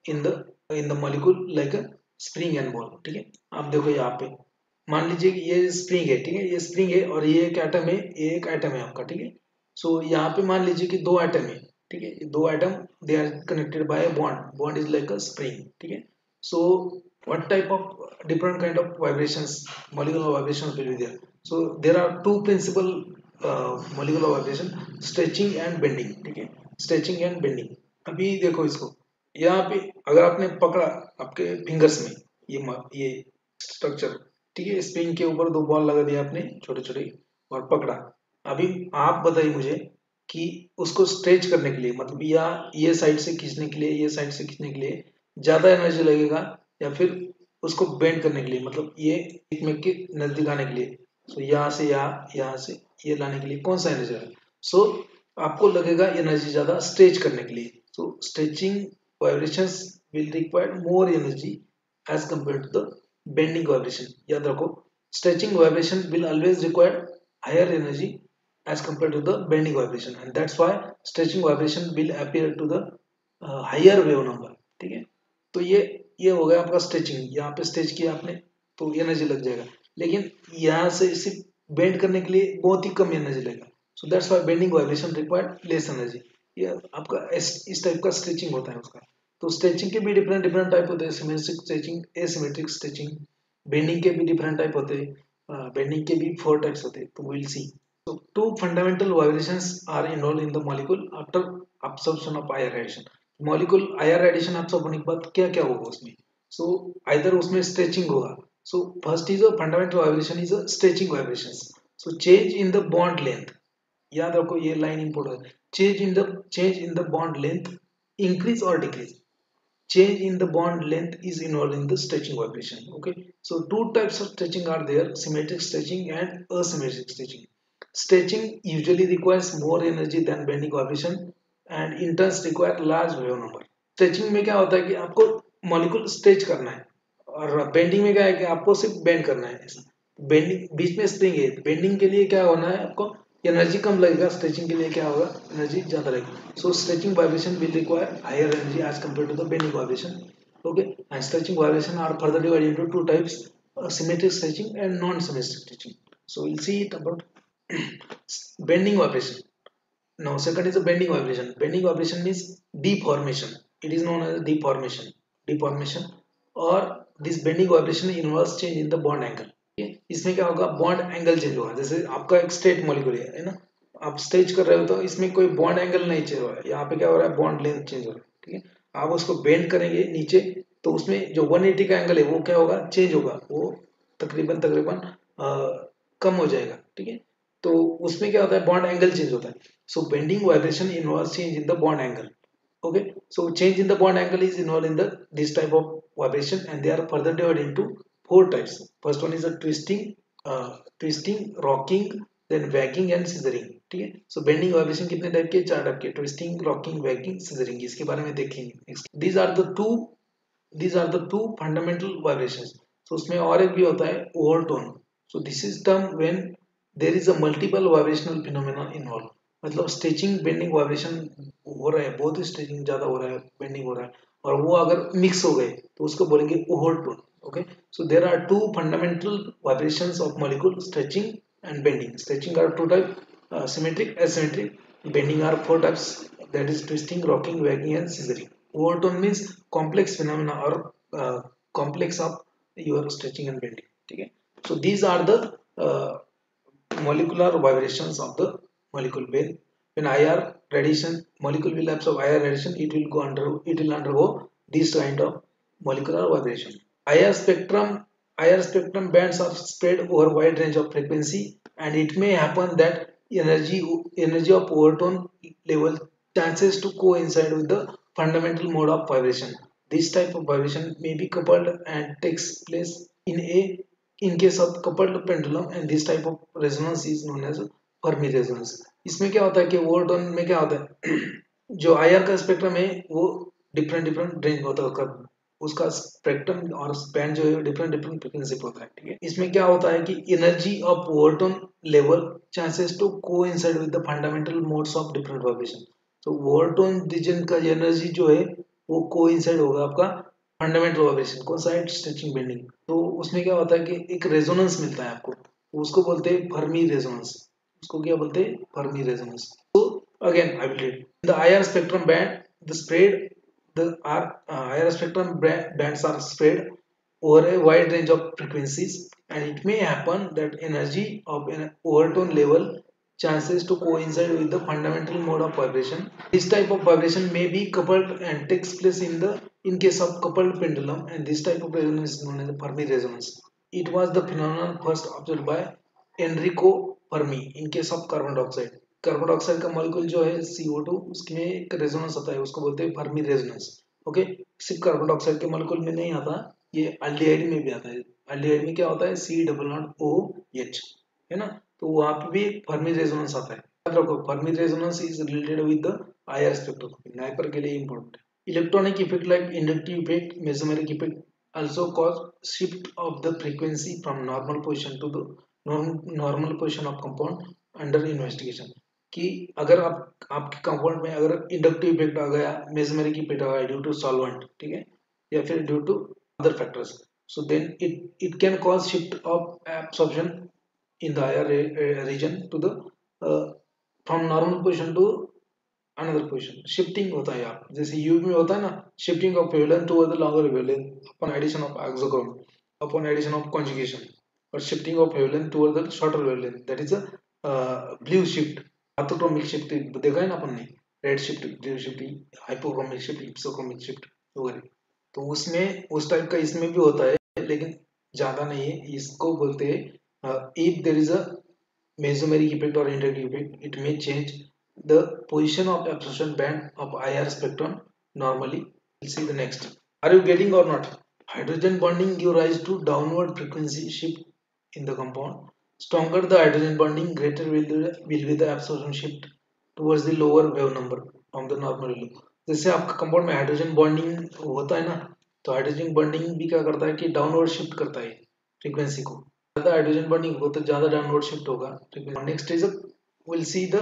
in the molecule like a spring and ball. ठीक है, आप देखो यहाँ पे मान लीजिए कि ये स्प्रिंग है. ठीक है, ये स्प्रिंग है और ये एक एटम है, ये एक एटम है आपका. ठीक है, सो यहाँ पे मान लीजिए कि दो एटम है. ठीक है, दो atom, they are connected by bond. Bond is like a spring. ठीक है, So what type of different kind of vibrations, molecular vibrations will be there. So there are two principal molecular vibration, stretching and bending. ठीक है, stretching and bending. अभी देखो इसको, यहाँ पे अगर आपने पकड़ा आपके फिंगर्स में ये स्ट्रक्चर, ठीक है, स्प्रिंग के ऊपर दो बॉल लगा दिया आपने छोटे छोटे और पकड़ा। अभी आप बताइए मुझे कि उसको स्ट्रेच करने के लिए, मतलब या ये साइड से खींचने के लिए, ये साइड से खींचने के लिए ज्यादा एनर्जी लगेगा, या फिर उसको बेंड करने के लिए, मतलब ये एक में के नजदीक आने के लिए, सो यहाँ से यहाँ से ये लाने के लिए कौन सा एनर्जी है? सो आपको लगेगा एनर्जी ज्यादा स्ट्रेच करने के लिए। So stretching vibrations will require more energy as compare to the bending vibration. याद रखो, stretching vibration will always require higher energy as compared to the bending vibration, and that's why stretching vibration will appear to the higher wave number। ठीक है, तो ये हो गया आपका stretching, यहाँ पे स्ट्रेच किया आपने तो एनर्जी लग जाएगा, लेकिन यहाँ से सिर्फ बेंड करने के लिए बहुत ही कम एनर्जी लगेगा। So that's why bending vibration required less energy. ये आपका इस टाइप का स्ट्रेचिंग होता है उसका। तो स्ट्रेचिंग के भी डिफरेंट डिफरेंट टाइप होते हैं, symmetric stretching, asymmetric stretching. Bending के भी डिफरेंट टाइप होते हैं, बेंडिंग के भी 4 टाइप्स होते हैं, तो will see. So two fundamental vibrations are involved in the molecule after absorption of IR radiation। Molecule IR radiation absorb होने के बाद क्या क्या होगा उसमें? सो आइदर उसमें स्ट्रेचिंग होगा। So first is a fundamental vibration is a stretching vibrations. So change in the bond length, याद रखो ये लाइन इंपॉर्टेंट है, change in the bond length increase और decrease. Change in the bond length is involved in the stretching vibration। Okay, so two types of stretching are there, symmetric stretching and asymmetric stretching। Stretching usually requires more energy than bending vibration and in turns require large wave number। Stretching में क्या होता है कि आपको molecule stretch करना है, और bending में क्या है कि आपको सिर्फ बेंड करना है। बेंडिंग बीच में स्प्रिंग है, बेंडिंग के लिए क्या होना है आपको, एनर्जी कम लगेगा, स्ट्रेचिंग के लिए क्या होगा, एनर्जी ज्यादा लगेगी। So stretching vibration will require higher energy as compare to the bending vibration. Okay, and stretching vibration are further divided into two types, symmetric stretching and non symmetric stretching. So will see it about bending vibration। Now second is a bending vibration। Bending vibration means deformation, it is known as deformation, or this bending vibration involves change in the bond angle। इसमें क्या होगा, bond angle change होगा। जैसे आपका एक straight molecule है ना, आप स्ट्रेच कर रहे हो तो इसमें कोई बॉन्ड एंगल नहीं चेंज हो रहा है, यहाँ पे क्या हो रहा है, बॉन्ड लेंथ चेंज हो रहा है। ठीक है, आप उसको बेंड करेंगे नीचे तो उसमें जो 180 का एंगल है वो क्या होगा, चेंज होगा, वो तकरीबन तकरीबन कम हो जाएगा। ठीक है, तो उसमें क्या होता है, बॉन्ड एंगल चेंज होता है। So bending vibration involves change in the bond angle. Okay, so change in the bond angle is involved in the this type of vibration, and they are further divided into 4 types। First one is a twisting, rocking, then wagging and scissoring। ठीक है, so bending vibration कितने type के, 4 type के, twisting, rocking, wagging, scissoring। इसके बारे में देखेंगे। These are the two fundamental vibrations। so उसमें और एक भी होता है overtone। so this is term when there is a multiple vibrational phenomena involved। मतलब स्ट्रेचिंग बेंडिंग वाइब्रेशन हो रहा है, बहुत ही स्ट्रेचिंग ज्यादा हो रहा है, बेंडिंग हो रहा है, और वो अगर मिक्स हो गए तो उसको बोलेंगे overtone. Okay, so there are two fundamental vibrations of molecule, stretching and bending. Stretching are two type, symmetric, asymmetric. Bending are 4 types, that is twisting, rocking, wagging and scissoring. Overtone means complex phenomena और complex of your stretching and bending. ठीक है, so these are the molecular vibrations of the molecule। When IR radiation, molecule will absorb IR radiation, it will undergo this kind of molecular vibration। IR spectrum bands are spread over wide range of frequency, and it may happen that energy of overtone level chances to coincide with the fundamental mode of vibration। This type of vibration may be coupled and takes place in case of coupled pendulum, and this type of resonance is known as Fermi resonance. इसमें क्या होता है कि overtone में क्या होता है जो आईआर का स्पेक्ट्रम है वो डिफरेंट डिफरेंट रेंज होता है उसका स्पेक्ट्रम और बैंड जो है डिफरेंट डिफरेंट फ्रीक्वेंसी पे होता है। ठीक है, इसमें क्या होता है कि energy of overtone level chances to coincide with the fundamental modes of different vibration. तो ओवरटोन रीजन का एनर्जी जो है वो कोइंसाइड होगा आपका फंडामेंटल वाइब्रेशन, कौन सा है, स्ट्रेचिंग बेंडिंग। तो उसमें क्या होता है कि एक रेजोनेंस मिलता है आपको, उसको बोलते हैं फर्मी रेजोनेंस। उसको क्या बोलते हैं, फर्मी रेजोनेंस। तो again I will read the IR spectrum band, the spread The higher spectrum bands are spread over a wide range of frequencies, and it may happen that energy of an overtone level chances to coincide with the fundamental mode of vibration. This type of vibration may be coupled and takes place in case of coupled pendulum, and this type of resonance is known as the Fermi resonance. It was the phenomenon first observed by Enrico Fermi in case of carbon dioxide. Carbon dioxide का molecule जो है CO2, उसमें एक resonance आता है, उसको बोलते हैं फर्मी रेजोनेंस. ओके, सिर्फ कार्बन डाइऑक्साइड के मॉलिक्यूल में नहीं आता, ये अल्डिहाइड में भी आता है. अल्डिहाइड में क्या होता है, C00OH, है ना. तो वहां पे भी फर्मी रेजोनेंस आता है. याद रखो, Fermi resonance is related with the IR spectroscopy. NIPER के लिए इंपॉर्टेंट है. Electronic effect like inductive effect, mesomeric effect also cause shift of the frequency from normal position to the normal position of compound under investigation. कि अगर आपके compound में अगर inductive effect आ गया, मेसमेरिक effect आ गया ड्यू टू सॉल्वेंट, ठीक है, या फिर due to other factors, so then it can cause shift of absorption in the higher region to the from normal position to another position. Shifting होता है आप जैसे यूवी में होता है ना, shifting of wavelength to the longer wavelength upon addition of auxochrome upon addition of conjugation, और shifting of wavelength to the shorter wavelength, that is a blue shift. Orthochromic shift देखा है ना अपन ने, red shift, blue shift, hypochromic shift, hypsochromic shift वगैरह. तो उसमें उस type का इसमें भी होता है, लेकिन ज्यादा नहीं है. इसको बोलते हैं if there is a mesomeric effect or inductive effect, it may change the position of absorption band of IR spectrum normally. We'll see the next. Are you getting or not? Hydrogen bonding give rise to downward frequency shift in the compound. Stronger the hydrogen bonding, greater will be the absorption shift towards the lower wave number from the normal value. जैसे आपका compound में hydrogen bonding होता है ना, तो hydrogen bonding भी क्या करता है कि डाउनवर्ड शिफ्ट करता है फ्रीक्वेंसी को. ज्यादा हाइड्रोजन बॉन्डिंग हो तो ज्यादा डाउनवर्ड शिफ्ट होगा. Next is will see the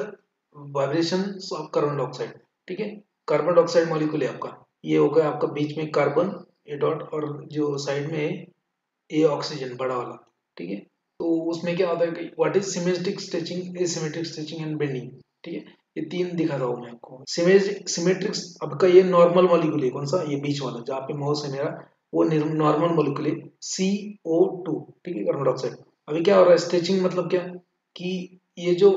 vibrations of carbon dioxide. ठीक है, कार्बन डाइऑक्साइड मॉलिक्यूल है आपका, ये हो गया आपका बीच में कार्बन ए डॉट, और जो साइड में है ये ऑक्सीजन बड़ा वाला. ठीक है, तो उसमें क्या होता है कि what is symmetric stretching, asymmetric stretching and bending. ठीक है, ये तीन दिखाता हूँ मैं आपको. सिमेट्रिक आपका ये नॉर्मल मॉलिक्यूल है, कौन सा, ये बीच वाला जहाँ पे माउस है मेरा, वो नॉर्मल मॉलिक्यूल है CO2. ठीक है, कार्बन डाइऑक्साइड. अभी क्या हो रहा है, स्ट्रेचिंग मतलब क्या कि ये जो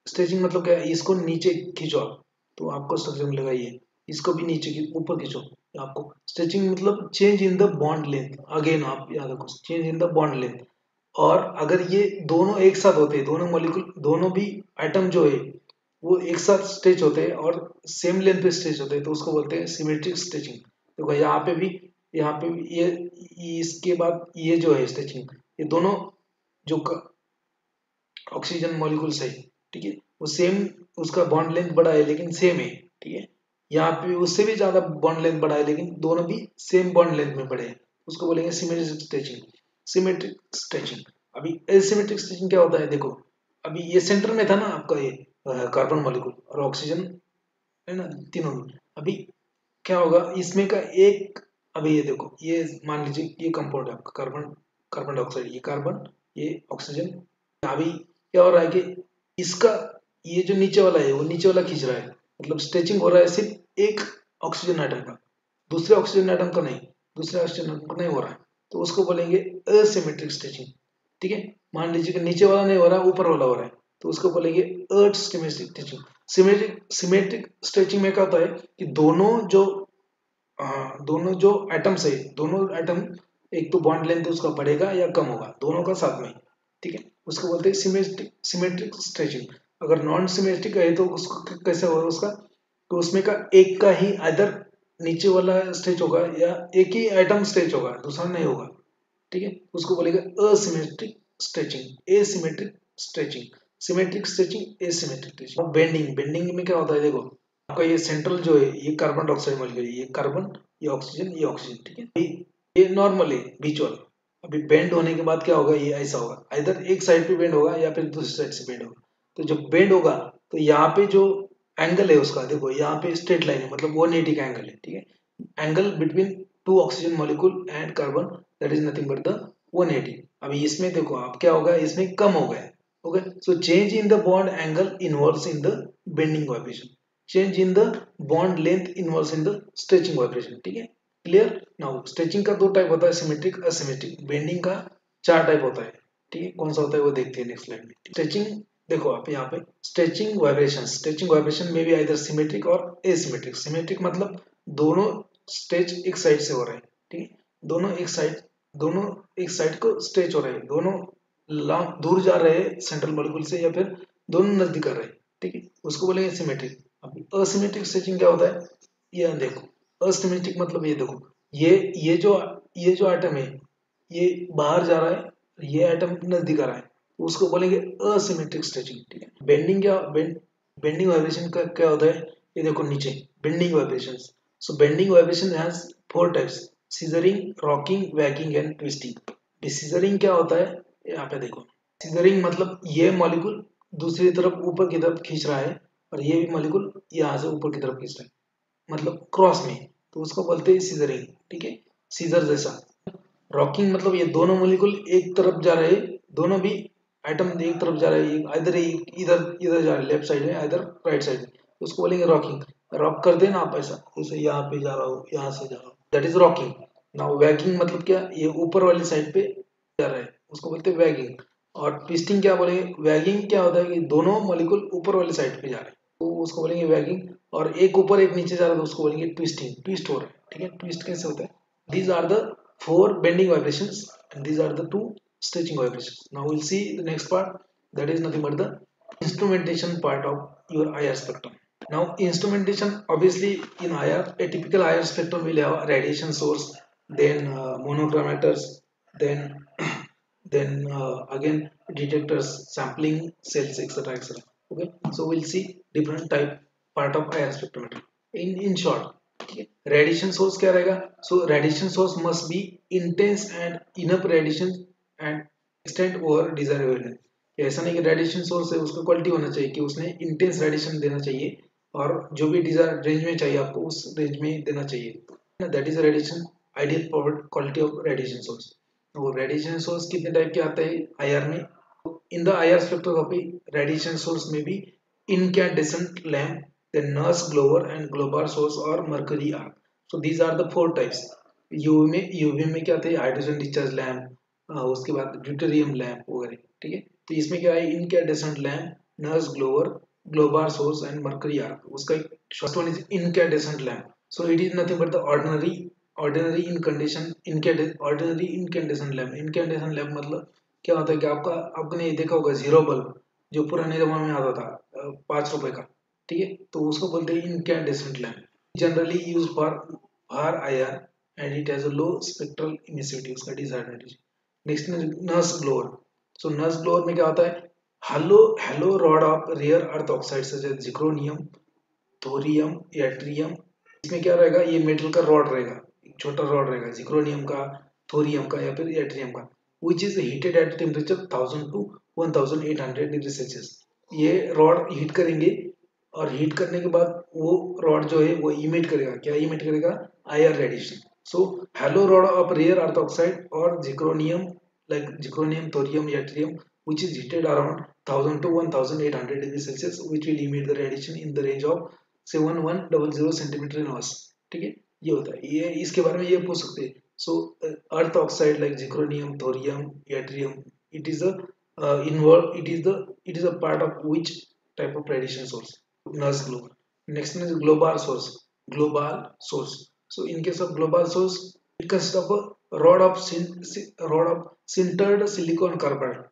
स्ट्रेचिंग मतलब क्या है, इसको नीचे खींचो आप तो आपको स्ट्रक्चर मिलेगा. ये इसको भी नीचे ऊपर खींचो आपको. स्ट्रेचिंग मतलब change in the bond length. Again आप याद रखो, change in the bond length. और अगर ये दोनों एक साथ होते हैं, दोनों मॉलिक्यूल, दोनों भी एटम जो है वो एक साथ स्ट्रेच होते हैं और सेम लेंथ पे स्ट्रेच होते हैं, तो उसको बोलते हैं सिमेट्रिक स्ट्रेचिंग. देखो यहाँ पे भी ये इसके बाद ये जो है स्ट्रेचिंग, ये दोनों जो ऑक्सीजन मॉलिक्यूल्स है, ठीक है, वो सेम, उसका बॉन्ड लेंथ बड़ा है लेकिन सेम है. ठीक है, यहाँ पे उससे भी ज्यादा बॉन्ड लेंथ बड़ा है लेकिन दोनों भी सेम बॉन्ड लेंथ में बड़े हैं, उसको बोलेंगे सिमेट्रिक स्ट्रेचिंग. Symmetric stretching. अभी एसिमेट्रिक स्ट्रेचिंग क्या होता है, देखो अभी ये सेंटर में था ना आपका ये कार्बन मॉलिक्यूल और ऑक्सीजन, है ना, तीनों में. अभी क्या होगा इसमें का एक, अभी ये देखो, ये मान लीजिए ये कंपाउंड है आपका कार्बन, कार्बन डाइऑक्साइड, ये कार्बन, ये ऑक्सीजन. अभी क्या हो रहा है कि इसका ये जो नीचे वाला है वो नीचे वाला खींच रहा है, मतलब स्ट्रेचिंग हो रहा है सिर्फ एक ऑक्सीजन आइटम का, दूसरे ऑक्सीजन आइटम का नहीं, दूसरे ऑक्सीजन आइटम का नहीं हो रहा है, तो उसको बोलेंगे असिमेट्रिक स्ट्रेचिंग. ठीक है, मान लीजिए कि नीचे वाला नहीं हो रहा है, ऊपर वाला हो रहा है, तो उसको बोलेंगे अर्थ सिमेट्रिक स्ट्रेचिंग. सिमेट्रिक स्ट्रेचिंग में क्या होता है कि दोनों जो एटम्स है, दोनों एटम एक तो बॉन्ड लेंथ उसका बढ़ेगा या कम होगा, दोनों का साथ में. ठीक है, उसको बोलते हैं सिमेट्रिक स्ट्रेचिंग. अगर नॉन सिमेट्रिक है तो उसको कैसे होगा उसका, तो उसमें का एक का ही इधर नीचे वाला स्ट्रेच होगा या एक ही आइटम स्ट्रेच होगा, दूसरा नहीं होगा. ठीक है, उसको बोलेगा asymmetric stretching, asymmetric stretching. Symmetric stretching, asymmetric stretching. Bending, bending में क्या होता है, देखो आपका ये सेंट्रल जो है ये कार्बन डाइऑक्साइड मॉलिक्यूल, ये कार्बन, ये ऑक्सीजन, ये ऑक्सीजन. ठीक है, ये नॉर्मल है बीच वाला. अभी बेंड होने के बाद क्या होगा, ये ऐसा होगा, इधर एक साइड पे बेंड होगा या फिर दूसरी साइड से बेंड होगा. तो जब बेंड होगा तो यहाँ पे जो एंगल है उसका, देखो यहाँ पे स्ट्रेट लाइन है, मतलब 180 का एंगल है. ठीक है, angle between two oxygen molecule and carbon, that is nothing but the 180. अभी इसमें देखो आप क्या होगा, इसमें कम हो गया. Okay, so change in the bond angle involves in the bending vibration. Change in the bond length involves in the stretching vibration. ठीक है, क्लियर। नाउ स्ट्रेचिंग का दो टाइप होता है, सिमेट्रिक असिमेट्रिक। बेंडिंग का चार टाइप होता है। ठीक है, कौन सा होता है वो देखते हैं नेक्स्ट स्लाइड में। स्ट्रेचिंग देखो आप यहाँ पे, स्ट्रेचिंग वाइब्रेशन में भी आइदर सिमेट्रिक और एसिमेट्रिक। सिमेट्रिक मतलब दोनों स्ट्रेच एक साइड से हो रहे हैं। ठीक है, दोनों एक साइड को स्ट्रेच हो रहे हैं, दोनों लॉन्ग दूर जा रहे हैं सेंट्रल मॉलिक्यूल से, या फिर दोनों नजदीक कर रहे हैं। ठीक है, उसको बोलेंगे सिमेट्रिक। अब असिमेट्रिक स्ट्रेचिंग क्या होता है, ये देखो। असिमेट्रिक मतलब ये देखो, ये जो आइटम है ये बाहर जा रहा है, ये आइटम नजदीक आ रहा है, तो उसको बोलेंगे असिमेट्रिक स्ट्रेचिंग। ठीक है, बेंडिंग वाइब्रेशन का क्या होता है, ये देखो नीचे bending vibration. So bending vibration has four types: scissoring, rocking, wagging and twisting. Scissoring क्या होता है, यहाँ पे देखो। सीजरिंग मतलब ये मॉलिक्यूल दूसरी तरफ ऊपर की तरफ खींच रहा है, और ये भी मॉलिक्यूल यहाँ से ऊपर की तरफ खींच रहा है, मतलब क्रॉस में, तो उसको बोलते हैं सीजरिंग। ठीक है, सीजर जैसा। रॉकिंग मतलब ये दोनों मॉलिक्यूल एक तरफ जा रहे हैं, दोनों भी आइटम एक तरफ जा रहे हैं, इधर इधर इधर जा रहे हैं, लेफ्ट साइड में इधर राइट साइड में, तो उसको बोलेंगे रॉकिंग। रॉक कर देना आप ऐसा, जैसे यहाँ पे जा रहा हो, यहाँ से जा रहा हो, that is rocking. Now waging मतलब क्या, ये ऊपर वाली साइड पे जा रहा है, उसको बोलते हैं वैगिंग। और ट्विस्टिंग क्या बोलेंगे, वैगिंग क्या होता है कि दोनों मॉलिक्यूल ऊपर वाली साइड पे जा रहे हैं, तो उसको बोलेंगे वैगिंग। और एक ऊपर एक नीचे जा रहा है, तो उसको बोलेंगे ट्विस्टिंग, ट्विस्ट हो रहा है। ठीक है, ट्विस्ट कैसे होता है। These are the four bending vibrations, and these are the two stretching vibrations. Now we'll see the next part, that is nothing but the instrumentation part of your IR spectrum. Now instrumentation, obviously in IR, a typical IR spectrum will have radiation source, then monochromators, then again detectors, sampling cells, etc, etc. Okay, so we'll see different type part of IR spectrometer in short. ठीक है, radiation source क्या रहेगा, so radiation source must be intense and enough radiation and extend over desired wavelength. ऐसा नहीं कि radiation source है उसका quality होना चाहिए कि उसने इंटेंस रेडिएशन देना चाहिए, और जो भी डिजायर्ड रेंज में चाहिए आपको उस रेंज में देना चाहिए, that is radiation ideal quality of radiation source. वो रेडिएशन सोर्स कितने टाइप के आते हैं आईआर में। इन the IR spectroscopy radiation source में भी incandescent lamp, then nurse glower and globar source or mercury arc. So these are the four types. UV में क्या थे, हाइड्रोजन डिस्चार्ज लैम्प, उसके बाद ड्यूटेरियम लैम्प वगैरह। ठीक है, तो इसमें क्या है, incandescent lamp, Nernst glower, globar source and mercury arc. उसका एक short one is incandescent lamp. So it is nothing but the ordinary incandescent lamp. Incandescent lamp मतलब क्या होता है कि आपने देखा होगा जीरो बल्ब, जो पुराने जमाने में आता था, 5 रुपए का। ठीक है, तो उसको बोलते हैं incandescent lamp, generally use for IR, and it has a low spectral emissivity, उसका disadvantage. Next Nernst glower. So Nernst glower में क्या होता है, hollow rod of rare earth oxide such as zirconium, thorium, yttrium. इसमें क्या रहेगा, ये metal का रॉड रहेगा, एक छोटा रॉड रहेगा, जिक्रोनियम का, थोरियम का या फिर एट्रियम का, which is heated at temperature 1000 to 1800 degree Celsius. ये रॉड हीट करेंगे, और हीट करने के बाद वो रॉड जो है वो इमिट करेगा, क्या इमिट करेगा, IR radiation. So halo rod of rare earth oxide और zirconium, like zirconium, thorium, yttrium, which is heated around 1000 to 1800 degrees Celsius, which will emit the radiation in the range of 7100 centimeter in hours. ठीक है, ये होता है, ये इसके बारे में ये पूछ सकते हैं। So earth oxide like zirconium, thorium, yttrium, it is a involved, it is a part of which type of radiation source, nurse globe. Next one is global source. So in case of global source, it consists of a rod of sintered silicon carbide,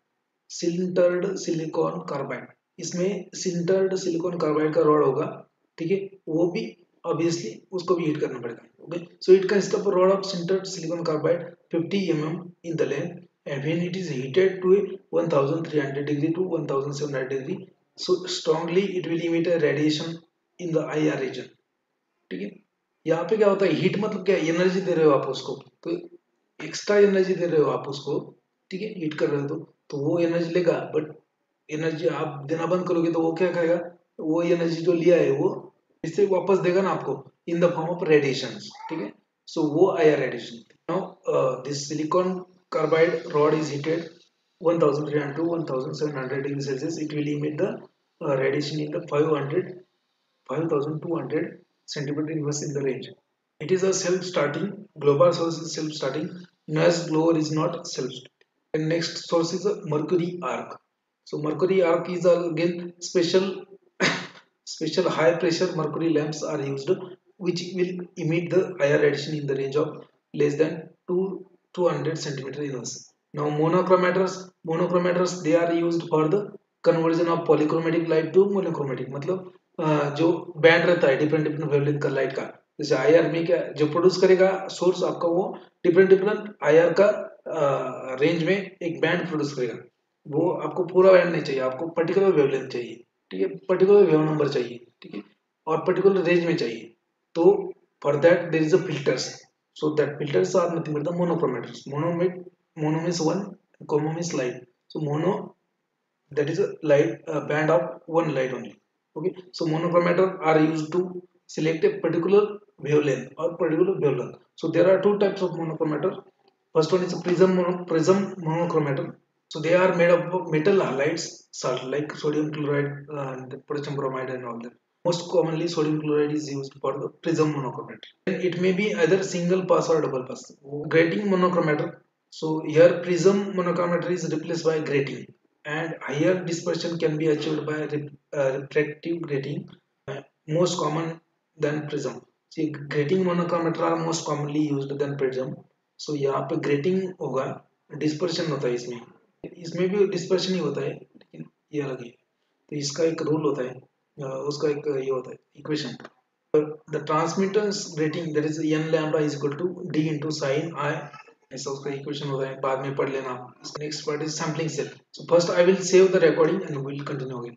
इसमें sintered silicon carbide का rod होगा। ठीक है, वो भी obviously उसको भी heat करना पड़ेगा। Okay, so it consist of rod of sintered silicon carbide 50 mm in the length, and when it is heated to 1300 degree to 1700 degree, so strongly it will emit a radiation in the IR region. ठीक है, यहाँ पे क्या होता है, heat मतलब क्या, energy दे रहे हो आप उसको, तो एक्स्ट्रा एनर्जी दे रहे हो आप उसको। ठीक है, हीट कर रहे हो तो वो एनर्जी लेगा, बट एनर्जी आप देना बंद करोगे तो वो क्या करेगा, वो एनर्जी जो लिया है वो इससे वापस देगा ना आपको, in the form of radiation. ठीक है, सो वो आया radiation. Now this silicon carbide rod is heated 1300 to 1700 degrees Celsius. It will emit the radiation in the 500 5200 centimeter inverse in the range. It is a self-starting. Global source is self-starting. Noise blower is not self-starting. And next source is a mercury arc. So mercury arc is again special special high pressure mercury lamps are used which will emit the IR radiation in the range of less than 200 centimeter inverse. Now monochromators they are used for the conversion of polychromatic light to monochromatic. मतलब जो band रहता है different different wavelength का light का, जैसे IR में क्या जो प्रोड्यूस करेगा सोर्स आपका वो डिफरेंट डिफरेंट आईआर का रेंज में एक बैंड प्रोड्यूस करेगा. वो आपको पूरा बैंड नहीं चाहिए, आपको पर्टिकुलर वेवलेंथ चाहिए. ठीक है, पर्टिकुलर वेव नंबर चाहिए. ठीक है, और पर्टिकुलर रेंज में चाहिए. तो for that there is a filters. So that filters are nothing but the monochromators. Mono means one, chromo means light. So mono, that is a light band of one light only. Okay, so monochromator are used to select a particular wavelength or particular wavelength. So there are two types of monochromator. First one is a prism monochromator. So they are made up of metal halides salt like sodium chloride and potassium bromide and all that. Most commonly sodium chloride is used for the prism monochromator. And it may be either single pass or double pass. Grating monochromator. So here prism monochromator is replaced by grating, and higher dispersion can be achieved by refractive grating, most common than prism. See, grating monochromator are most commonly used than prism. So यहाँ पे grating होगा, dispersion होता है इसमें. इसमें भी dispersion ही होता है, लेकिन ये अलग है. तो इसका एक रूल होता है, उसका एक ये होता है equation. The transmittance grating, that is n lambda is equal to d into sin I. ऐसा उसका इक्वेशन होता है, बाद में पढ़ लेना. Next part is sampling set. So first I will save the recording and will continue again.